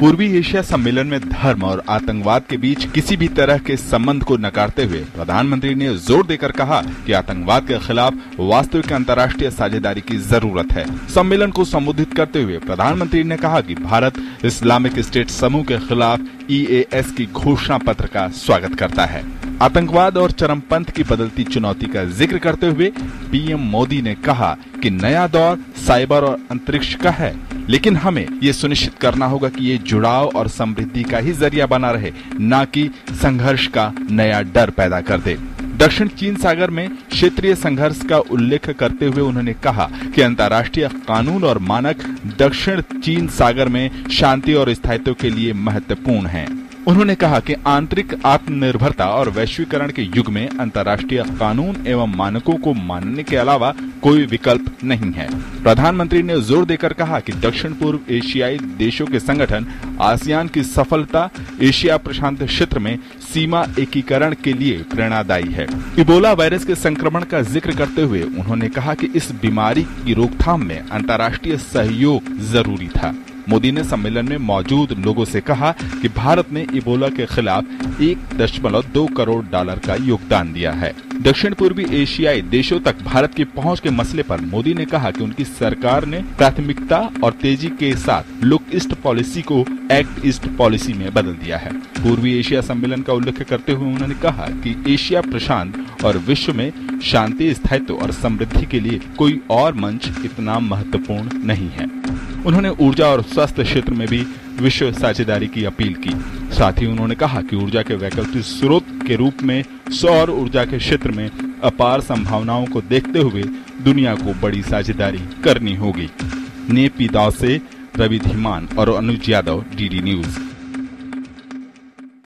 पूर्वी एशिया सम्मेलन में धर्म और आतंकवाद के बीच किसी भी तरह के संबंध को नकारते हुए प्रधानमंत्री ने जोर देकर कहा कि आतंकवाद के खिलाफ वास्तविक अंतर्राष्ट्रीय साझेदारी की जरूरत है। सम्मेलन को संबोधित करते हुए प्रधानमंत्री ने कहा कि भारत इस्लामिक स्टेट समूह के खिलाफ EAS की घोषणा पत्र का स्वागत करता है। आतंकवाद और चरमपंथ की बदलती चुनौती का जिक्र करते हुए पीएम मोदी ने कहा कि नया दौर साइबर और अंतरिक्ष का है, लेकिन हमें ये सुनिश्चित करना होगा कि ये जुड़ाव और समृद्धि का ही जरिया बना रहे, न कि संघर्ष का नया डर पैदा कर दे। दक्षिण चीन सागर में क्षेत्रीय संघर्ष का उल्लेख करते हुए उन्होंने कहा कि अंतर्राष्ट्रीय कानून और मानक दक्षिण चीन सागर में शांति और स्थायित्व के लिए महत्वपूर्ण हैं। उन्होंने कहा कि आंतरिक आत्मनिर्भरता और वैश्वीकरण के युग में अंतर्राष्ट्रीय कानून एवं मानकों को मानने के अलावा कोई विकल्प नहीं है। प्रधानमंत्री ने जोर देकर कहा कि दक्षिण पूर्व एशियाई देशों के संगठन आसियान की सफलता एशिया प्रशांत क्षेत्र में सीमा एकीकरण के लिए प्रेरणादायी है। इबोला वायरस के संक्रमण का जिक्र करते हुए उन्होंने कहा कि इस बीमारी की रोकथाम में अंतर्राष्ट्रीय सहयोग जरूरी था। मोदी ने सम्मेलन में मौजूद लोगों से कहा कि भारत ने इबोला के खिलाफ $1.2 करोड़ का योगदान दिया है। दक्षिण पूर्वी एशियाई देशों तक भारत की पहुंच के मसले पर मोदी ने कहा कि उनकी सरकार ने प्राथमिकता और तेजी के साथ लुक ईस्ट पॉलिसी को एक्ट ईस्ट पॉलिसी में बदल दिया है। पूर्वी एशिया सम्मेलन का उल्लेख करते हुए उन्होंने कहा कि एशिया प्रशांत और विश्व में शांति, स्थायित्व और समृद्धि के लिए कोई और मंच इतना महत्वपूर्ण नहीं है। उन्होंने ऊर्जा और स्वास्थ्य क्षेत्र में भी विश्व साझेदारी की अपील की। साथ ही उन्होंने कहा कि ऊर्जा के वैकल्पिक स्रोत के रूप में सौर ऊर्जा के क्षेत्र में अपार संभावनाओं को देखते हुए दुनिया को बड़ी साझेदारी करनी होगी। नेपी दाव से रवि धीमान और अनुज यादव, DD न्यूज।